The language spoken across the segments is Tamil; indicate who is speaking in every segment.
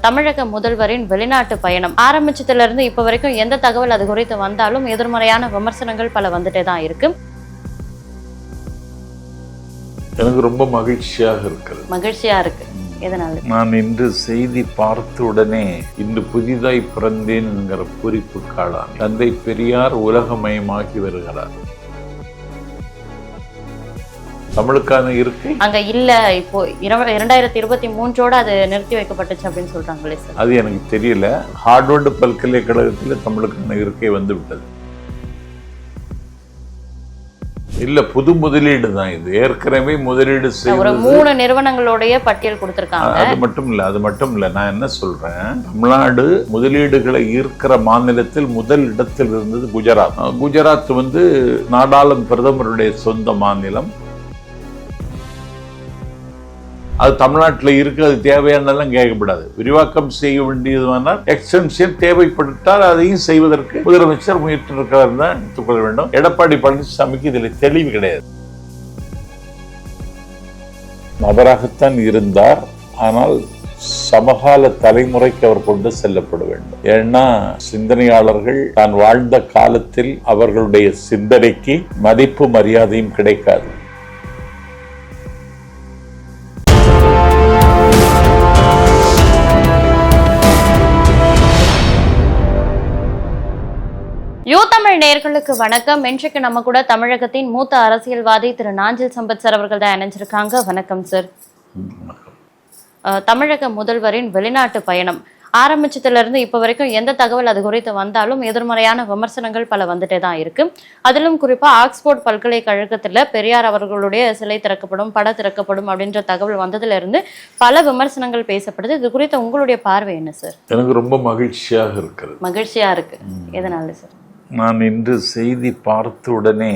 Speaker 1: தமிழக முதல்வரின் வெளிநாட்டு பயணம் ஆரம்பிச்சதுலேருந்து இப்போ வரைக்கும் எந்த தகவல் அது குறித்து வந்தாலும் எதிர்மறையான விமர்சனங்கள் பல வந்துட்டே தான் இருக்கு.
Speaker 2: எனக்கு ரொம்ப மகிழ்ச்சியாக இருக்கு.
Speaker 1: எதனால?
Speaker 2: நான் இன்று செய்தி பார்த்த உடனே இன்று புதிதாய் பிறந்தேன் என்கிற குறிப்பு காளான் தந்தை பெரியார் உலகமயமாகி வருகிறார். தமிழுக்கான இருக்கை
Speaker 1: அங்க இல்ல. இப்போ 2023 அது நிறுத்தி வைக்கப்பட்டுச்சு அப்படின்னு சொல்றாங்களே சார்.
Speaker 2: அது எனக்கு தெரியல. ஹார்வர்டு பல்கலைக்கழகத்தில் தமிழுக்கான இருக்கை வந்து விட்டது. இல்ல, புது முதலீடு தான் இது. ஏற்கனவே முதலீடு
Speaker 1: ஒரு 3 நிறுவனங்களுடைய பட்டியல் கொடுத்திருக்காங்க.
Speaker 2: அது மட்டும் இல்ல நான் என்ன சொல்றேன், தமிழ்நாடு முதலீடுகளை ஈர்க்கிற மாநிலத்தில் முதல் இடத்தில் இருந்தது குஜராத். குஜராத் நாடாளும் பிரதமருடைய சொந்த மாநிலம். அது தமிழ்நாட்டில் இருக்கு. அது தேவையானதெல்லாம் கேட்கப்படாது. விரிவாக்கம் செய்ய வேண்டியதுனால் எக்ஸ்டென்ஷன் தேவைப்பட்டால் அதையும் செய்வதற்கு முதலமைச்சர் முயற்சி இருக்கிறார் தான் எடுத்துக்கொள்ள வேண்டும். எடப்பாடி பழனிசாமிக்கு இதில் தெளிவு கிடையாது. நபராகத்தான் இருந்தார், ஆனால் சமகால தலைமுறைக்கு அவர் கொண்டு செல்லப்பட வேண்டும். ஏன்னா சிந்தனையாளர்கள் தான் வாழ்ந்த காலத்தில் அவர்களுடைய சிந்தனைக்கு மதிப்பு மரியாதையும் கிடைக்காது.
Speaker 1: தமிழ் நேயர்களுக்கு வணக்கம். இன்றைக்கு நம்ம கூட தமிழகத்தின் மூத்த அரசியல்வாதி திரு நாஞ்சில் சம்பத் சார் அவர்கள் தான் இணைஞ்சிருக்காங்க. வணக்கம் சார். தமிழக முதல்வரின் வெளிநாட்டு பயணம் ஆரம்பிச்சதுல இருந்து இப்போ வரைக்கும் எந்த தகவல் அது குறித்து வந்தாலும் எதிர்மறையான விமர்சனங்கள் பல வந்துட்டே தான் இருக்கு. அதிலும் குறிப்பா ஆக்ஸ்போர்ட் பல்கலைக்கழகத்துல பெரியார் அவர்களுடைய சிலை திறக்கப்படும், படம் திறக்கப்படும் அப்படின்ற தகவல் வந்ததுல இருந்து பல விமர்சனங்கள் பேசப்படுது. இது குறித்து உங்களுடைய பார்வை என்ன சார்?
Speaker 2: எனக்கு ரொம்ப மகிழ்ச்சியா
Speaker 1: இருக்கு. எதனால சார்?
Speaker 2: நான் இன்று செய்தி பார்த்த உடனே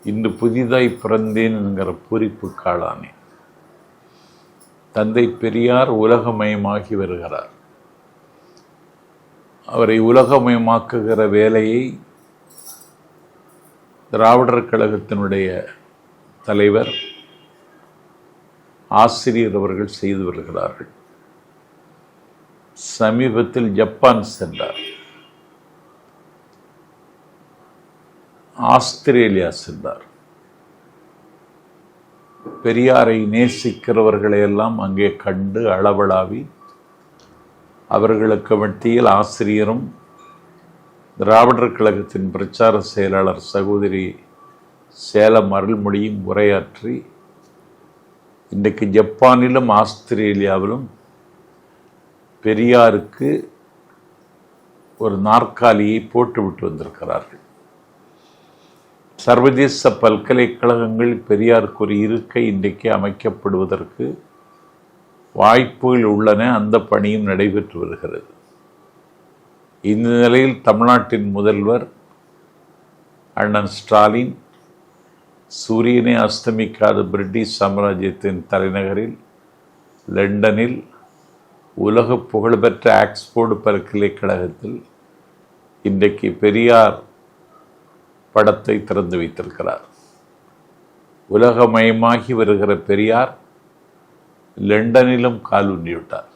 Speaker 2: இன்று புதிதாய் பிறந்தேன் என்கிற குறிப்பு காளானே. தந்தை பெரியார் உலகமயமாகி வருகிறார். அவரை உலகமயமாக்குகிற வேலையை திராவிடர் கழகத்தினுடைய தலைவர் ஆசிரியர் அவர்கள் செய்து வருகிறார்கள். சமீபத்தில் ஜப்பான் சென்றார், ஆஸ்திரேலியா சென்றார். பெரியாரை நேசிக்கிறவர்களை எல்லாம் அங்கே கண்டு அளவளாவி அவர்களுக்கு மத்தியில் ஆசிரியரும் திராவிடர் கழகத்தின் பிரச்சார செயலாளர் சகோதரி சேலம் அருள்மொழியும் உரையாற்றி இன்றைக்கு ஜப்பானிலும் ஆஸ்திரேலியாவிலும் பெரியாருக்கு ஒரு நாற்காலியை போட்டுவிட்டு வந்திருக்கிறார்கள். சர்வதேச பல்கலைக்கழகங்கள் பெரியாருக்கு ஒரு இருக்கை இன்றைக்கு அமைக்கப்படுவதற்கு வாய்ப்புகள் உள்ளன. அந்த பணியும் நடைபெற்று வருகிறது. இந்த நிலையில் தமிழ்நாட்டின் முதல்வர் அண்ணன் ஸ்டாலின் சூரியனை அஸ்தமிக்காத பிரிட்டிஷ் சாம்ராஜ்யத்தின் தலைநகரில் லண்டனில் உலக புகழ்பெற்ற ஆக்ஸ்போர்டு பல்கலைக்கழகத்தில் இன்றைக்கு பெரியார் படத்தை திறந்து வைத்திருக்கிறார். உலகமயமாகி வருகிற பெரியார் லண்டனிலும் கால் ஊன்றிவிட்டார்.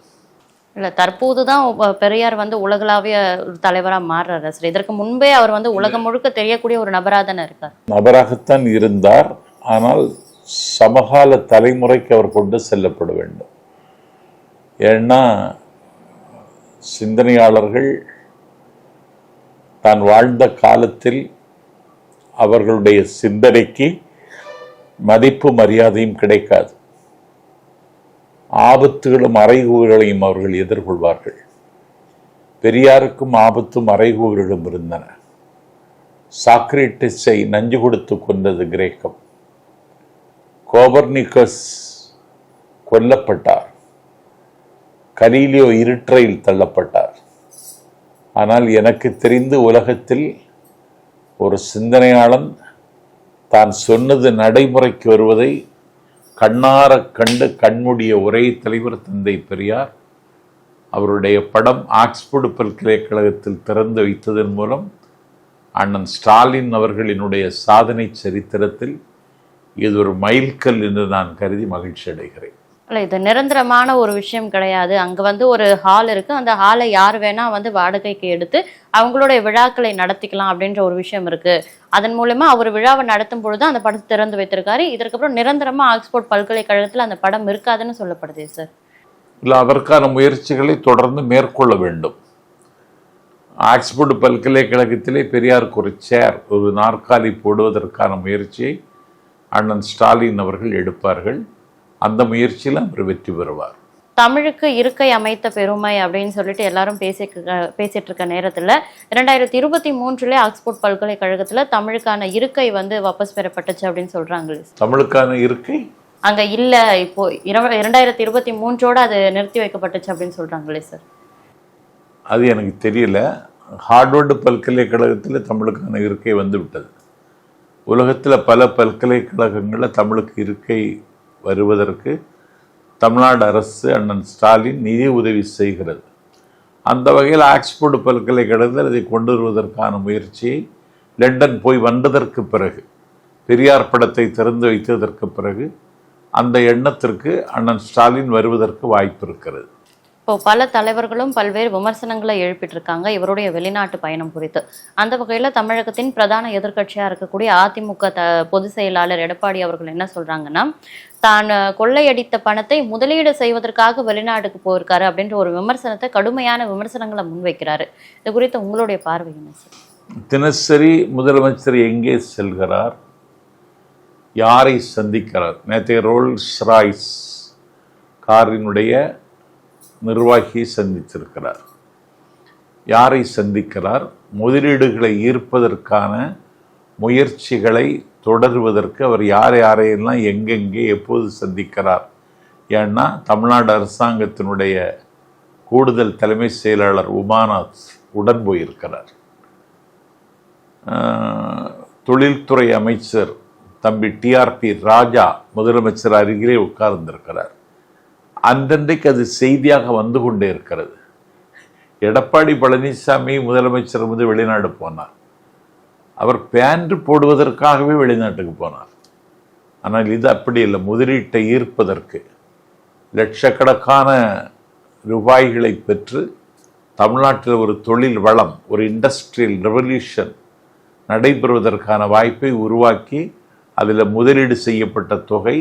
Speaker 1: இல்ல, தற்போதுதான் பெரியார் உலகளாவிய தலைவராக மாறுறாரு சார். இதற்கு முன்பே அவர் உலகம் முழுக்க தெரியக்கூடிய ஒரு நபராக தானே இருக்கார்.
Speaker 2: நபராகத்தான் இருந்தார், ஆனால் சமகால தலைமுறைக்கு அவர் கொண்டு செல்லப்பட வேண்டும். ஏன்னா சிந்தனையாளர்கள் தான் வாழ்ந்த காலத்தில் அவர்களுடைய சிந்தனைக்கு மதிப்பு மரியாதையும் கிடைக்காது. ஆபத்துகளும் அறைகூறுகளையும் அவர்கள் எதிர்கொள்வார்கள். பெரியாருக்கும் ஆபத்தும் அறைகூறுகளும் இருந்தன. சாக்ரட்டிஸை நஞ்சு கொடுத்து கொண்டது கிரேக்கம். கோபர்னிக்கஸ் கொல்லப்பட்டார். கலீலியோ இருட்டறையில் தள்ளப்பட்டார். ஆனால் எனக்கு தெரிந்து உலகத்தில் ஒரு சிந்தனையாளன் தான் சொன்னது நடைமுறைக்கு வருவதை கண்ணார கண்டு கண்மூடிய ஒரே தலைவர் தந்தை பெரியார். அவருடைய படம் ஆக்ஸ்போர்டு பல்கலைக்கழகத்தில் திறந்து வைத்ததன் மூலம் அண்ணன் ஸ்டாலின் அவர்களினுடைய சாதனை சரித்திரத்தில் இது ஒரு மைல்கல் என்று நான் கருதி மகிழ்ச்சி அடைகிறேன்.
Speaker 1: இல்லை, இது நிரந்தரமான ஒரு விஷயம் கிடையாது. அங்க வந்து ஒரு ஹால் இருக்கு, அந்த ஹாலை யார் வேணா வந்து வாடகைக்கு எடுத்து அவங்களுடைய விழாக்களை நடத்திக்கலாம் அப்படின்ற ஒரு விஷயம் இருக்கு. அதன் மூலமா அவர் விழாவை நடத்தும் பொழுது அந்த படத்தை திறந்து வைத்திருக்காரு. இதற்கப்புறம் நிரந்தரமா ஆக்ஸ்போர்ட் பல்கலைக்கழகத்துல அந்த படம் இருக்காதுன்னு சொல்லப்படுது சார்.
Speaker 2: இல்லை, அதற்கான முயற்சிகளை தொடர்ந்து மேற்கொள்ள வேண்டும். ஆக்ஸ்போர்ட் பல்கலைக்கழகத்திலே பெரியாருக்கு ஒரு சேர், ஒரு நாற்காலி போடுவதற்கான முயற்சியை அண்ணன் ஸ்டாலின் அவர்கள் எடுப்பார்கள். அந்த முயற்சியில் அவர் வெற்றி பெறுவார்.
Speaker 1: தமிழுக்கு இருக்கை அமைத்த பெருமை அப்படின்னு சொல்லிட்டு எல்லாரும் பேசிட்டு இருக்க நேரத்துல 2023 ஆக்ஸ்போர்ட் பல்கலைக்கழகத்துல தமிழுக்கான இருக்கை வந்து வாபஸ் பெறப்பட்டுச்சு அப்படின்னு சொல்றாங்க.
Speaker 2: தமிழுக்கான இருக்கை
Speaker 1: அங்க இல்ல, இப்போ 2023 அது நிறுத்தி வைக்கப்பட்டுச்சு அப்படின்னு சொல்றாங்களே சார்.
Speaker 2: அது எனக்கு தெரியல. ஹார்வர்டு பல்கலைக்கழகத்தில் தமிழுக்கான இருக்கை வந்து விட்டது. உலகத்தில் பல பல்கலைக்கழகங்களில் தமிழுக்கு இருக்கை வருவதற்கு தமிழ்நாடு அரசு அண்ணன் ஸ்டாலின் நிதி உதவி செய்கிறது. அந்த வகையில் ஆக்ஸ்போர்டு பல்கலைக்கழகத்தில் அதை கொண்டு வருவதற்கான முயற்சியை லண்டன் போய் வந்ததற்கு பிறகு, பெரியார் படத்தை திறந்து வைத்ததற்கு பிறகு அந்த எண்ணத்திற்கு அண்ணன் ஸ்டாலின் வருவதற்கு வாய்ப்பு இருக்கிறது.
Speaker 1: இப்போ பல தலைவர்களும் பல்வேறு விமர்சனங்களை எழுப்பிட்டு இருக்காங்க இவருடைய வெளிநாட்டு பயணம் குறித்து. அந்த வகையில தமிழகத்தின் பிரதான எதிர்க்கட்சியா இருக்கக்கூடிய அதிமுக பொதுச் செயலாளர் எடப்பாடி அவர்கள் என்ன சொல்றாங்கன்னா, தான் கொள்ளையடித்த பணத்தை முதலீடு செய்வதற்காக வெளிநாட்டுக்கு போயிருக்காரு அப்படின்ற ஒரு விமர்சனத்தை, கடுமையான விமர்சனங்களை முன்வைக்கிறாரு. இது குறித்து உங்களுடைய பார்வை என்ன சார்?
Speaker 2: தினசரி முதலமைச்சர் எங்கே செல்கிறார், யாரை சந்திக்கிறார்? நேற்றைய ரோல்ஸ் ராய்ஸ் காரினுடைய நிர்வாகியை சந்தித்திருக்கிறார். யாரை சந்திக்கிறார்? முதலீடுகளை ஈர்ப்பதற்கான முயற்சிகளை தொடர்வதற்கு அவர் யாரையெல்லாம் எங்கெங்கே எப்போது சந்திக்கிறார்? ஏன்னா தமிழ்நாடு அரசாங்கத்தினுடைய கூடுதல் தலைமை செயலாளர் உமாநாத் உடன் போயிருக்கிறார். தொழில்துறை அமைச்சர் தம்பி டிஆர்பி ராஜா முதலமைச்சர் அருகிலே உட்கார்ந்திருக்கிறார். அன்றன்றைக்கு அது செய்தியாக வந்து கொண்டே இருக்கிறது. எடப்பாடி பழனிசாமி முதலமைச்சர் வந்து வெளிநாடு போனார். அவர் பேண்ட் போடுவதற்காகவே வெளிநாட்டுக்கு போனார். ஆனால் இது அப்படி இல்லை. முதலீட்டை ஈர்ப்பதற்கு லட்சக்கணக்கான ரூபாய்களை பெற்று தமிழ்நாட்டில் ஒரு தொழில் வளம், ஒரு இண்டஸ்ட்ரியல் ரெவல்யூஷன் நடைபெறுவதற்கான வாய்ப்பை உருவாக்கி அதில் முதலீடு செய்யப்பட்ட தொகை,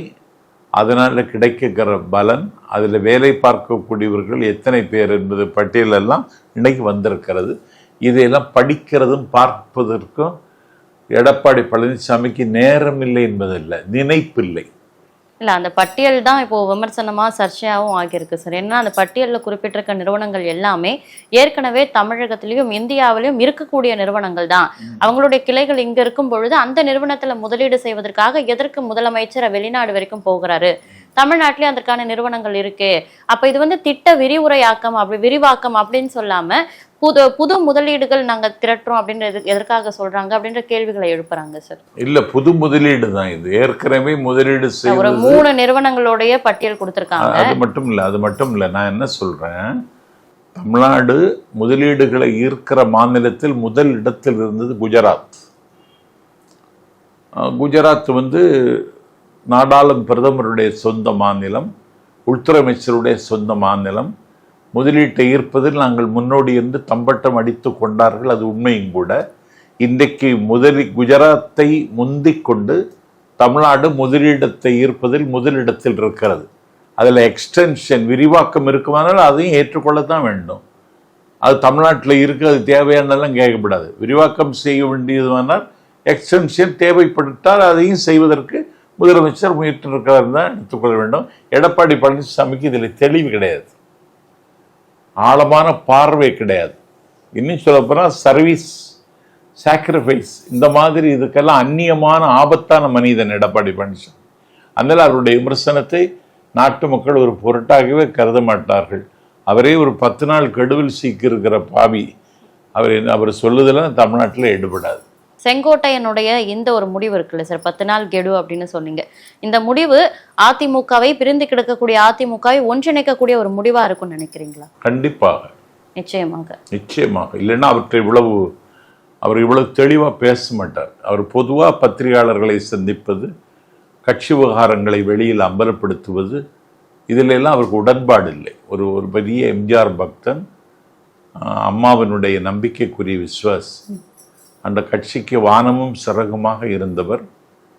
Speaker 2: அதனால் கிடைக்கிற பலன், அதில் வேலை பார்க்கக்கூடியவர்கள் எத்தனை பேர் என்பது பட்டியலெல்லாம் இன்னைக்கு வந்திருக்கிறது. இதையெல்லாம் படிக்கிறதும் பார்ப்பதற்கும் எடப்பாடி பழனிசாமிக்கு நேரம் இல்லை என்பதில்லை, நினைப்பில்லை.
Speaker 1: இல்லை, அந்த பட்டியல் தான் இப்போ விமர்சனமாக சர்ச்சையாகவும் ஆகியிருக்கு சார். ஏன்னா அந்த பட்டியலில் குறிப்பிட்டிருக்க நிறுவனங்கள் எல்லாமே ஏற்கனவே தமிழகத்திலையும் இந்தியாவிலையும் இருக்கக்கூடிய நிறுவனங்கள் தான். அவங்களுடைய கிளைகள் இங்கே இருக்கும் பொழுது அந்த நிறுவனத்தில் முதலீடு செய்வதற்காக எதற்கு முதலமைச்சர் வெளிநாடு வரைக்கும் போகிறாரு? தமிழ்நாட்டிலே அதற்கான நிறுவனங்கள் இருக்கு. அப்ப இது வந்து திட்ட விரிவுரையாக்கம், விரிவாக்கம் அப்படின்னு சொல்லாம புது முதலீடுகள் நாங்க திரட்டுறோம் அப்படின்றது எதற்காக சொல்றாங்க அப்படின்ற கேள்விகளை எழுப்புறாங்க சார்.
Speaker 2: இல்ல, புது முதலீடு தான் இது. ஏற்கனவே முதலீடு செய்ய
Speaker 1: ஒரு 3 நிறுவனங்களுடைய பட்டியல் கொடுத்திருக்காங்க.
Speaker 2: அது மட்டும் இல்ல நான் என்ன சொல்றேன், தமிழ்நாடு முதலீடுகளை ஈர்க்கிற மாநிலத்தில் முதல் இடத்தில் இருந்தது குஜராத். குஜராத் வந்து நாடாளும் பிரதமருடைய சொந்த மாநிலம், உள்துறை அமைச்சருடைய சொந்த மாநிலம். முதலீட்டை ஈர்ப்பதில் நாங்கள் முன்னோடி என்று தம்பட்டம் அடித்து கொண்டார்கள். அது உண்மையும் கூட. இன்றைக்கு குஜராத்தை முந்திக் கொண்டு தமிழ்நாடு முதலீடத்தை ஈர்ப்பதில் முதலிடத்தில் இருக்கிறது. அதில் எக்ஸ்டென்ஷன், விரிவாக்கம் இருக்குமானால் அதையும் ஏற்றுக்கொள்ளத்தான் வேண்டும். அது தமிழ்நாட்டில் இருக்கு, அது தேவையானதெல்லாம் கேட்கப்படாது. விரிவாக்கம் செய்ய வேண்டியதுமானால் எக்ஸ்டென்ஷன் தேவைப்பட்டால் அதையும் செய்வதற்கு முதலமைச்சர் முயற்சி இருக்கிறார் தான் எடுத்துக்கொள்ள வேண்டும். எடப்பாடி பழனிசாமிக்கு இதில் தெளிவு கிடையாது, ஆழமான பார்வை கிடையாது. இன்னும் சொல்லப்போனால் சர்வீஸ் சாக்ரிஃபைஸ் இந்த மாதிரி இதுக்கெல்லாம் அந்நியமான ஆபத்தான மனிதன் எடப்பாடி பழனிசாமி. அதனால் அவருடைய விமர்சனத்தை நாட்டு மக்கள் ஒரு பொருட்டாகவே கருத மாட்டார்கள். அவரே ஒரு 10 நாள் கெடுவில் சிக்கியிருக்கிற பாவி. அவர் சொல்லுதெல்லாம் தமிழ்நாட்டில் எடுபடாது.
Speaker 1: செங்கோட்டையனுடைய இந்த ஒரு முடிவு இருக்குல்ல சார், 10 நாள் கெடு அப்படின்னு சொன்னீங்க. இந்த முடிவு அதிமுகவை பிரிந்து கிடக்கக்கூடிய அதிமுகவை ஒன்றிணைக்கக்கூடிய ஒரு முடிவா இருக்கும்னு நினைக்கிறீங்களா?
Speaker 2: கண்டிப்பாக, நிச்சயமாக. இல்லைன்னா அவர் இவ்வளவு தெளிவா பேச மாட்டார். அவர் பொதுவா பத்திரிகையாளர்களை சந்திப்பது, கட்சி விவகாரங்களை வெளியில் அம்பலப்படுத்துவது, இதில் எல்லாம் அவருக்கு உடன்பாடு இல்லை. ஒரு ஒரு பெரிய எம்ஜிஆர் பக்தன், அம்மாவினுடைய நம்பிக்கைக்குரிய விஸ்வாஸ், அந்த கட்சிக்கு வானமும் சிறகுமாக இருந்தவர்.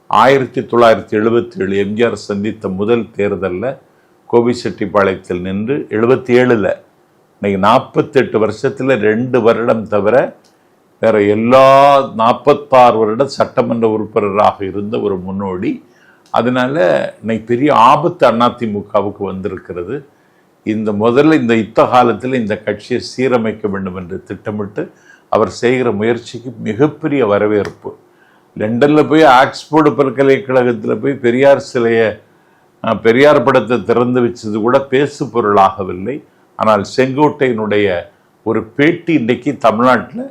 Speaker 2: 1977 எம்ஜிஆர் சந்தித்த முதல் தேர்தலில் கோபிச்செட்டிப்பாளையத்தில் நின்று 77, இன்னைக்கு 48 வருஷத்தில் 2 வருடம் தவிர வேற எல்லா 46 வருடம் சட்டமன்ற உறுப்பினராக இருந்த ஒரு முன்னோடி. அதனால இன்னைக்கு பெரிய ஆபத்து அதிமுகவுக்கு வந்திருக்கிறது. முதல்ல இந்த யுத்த காலத்தில் இந்த கட்சியை சீரமைக்க வேண்டும் என்று திட்டமிட்டு அவர் செய்கிற முயற்சிக்கு மிகப்பெரிய வரவேற்பு. லண்டனில் போய் ஆக்ஸ்போர்டு பல்கலைக்கழகத்தில் போய் பெரியார் சிலையை, பெரியார் படத்தை திறந்து வச்சது கூட பேசு பொருளாகவில்லை. ஆனால் செங்கோட்டையினுடைய ஒரு பேட்டி இன்றைக்கு தமிழ்நாட்டில்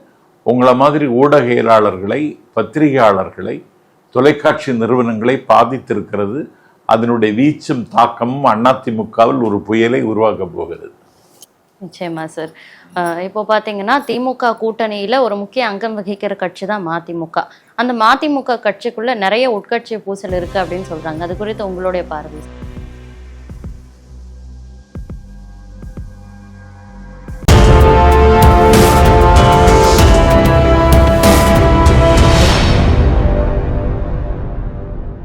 Speaker 2: உங்களை மாதிரி ஊடகையாளர்களை, பத்திரிகையாளர்களை, தொலைக்காட்சி நிறுவனங்களை பாதித்திருக்கிறது. அதனுடைய வீச்சும் தாக்கமும் அதிமுகவில் ஒரு புயலை உருவாக்க போகிறது.
Speaker 1: நிச்சயமா சார். இப்போ பார்த்தீங்கன்னா திமுக கூட்டணியில் ஒரு முக்கிய அங்கம் வகிக்கிற கட்சி தான் மதிமுக. அந்த மதிமுக கட்சிக்குள்ள நிறைய உட்கட்சி பூசல் இருக்கு அப்படின்னு சொல்றாங்க. அது குறித்து உங்களுடைய பார்வை?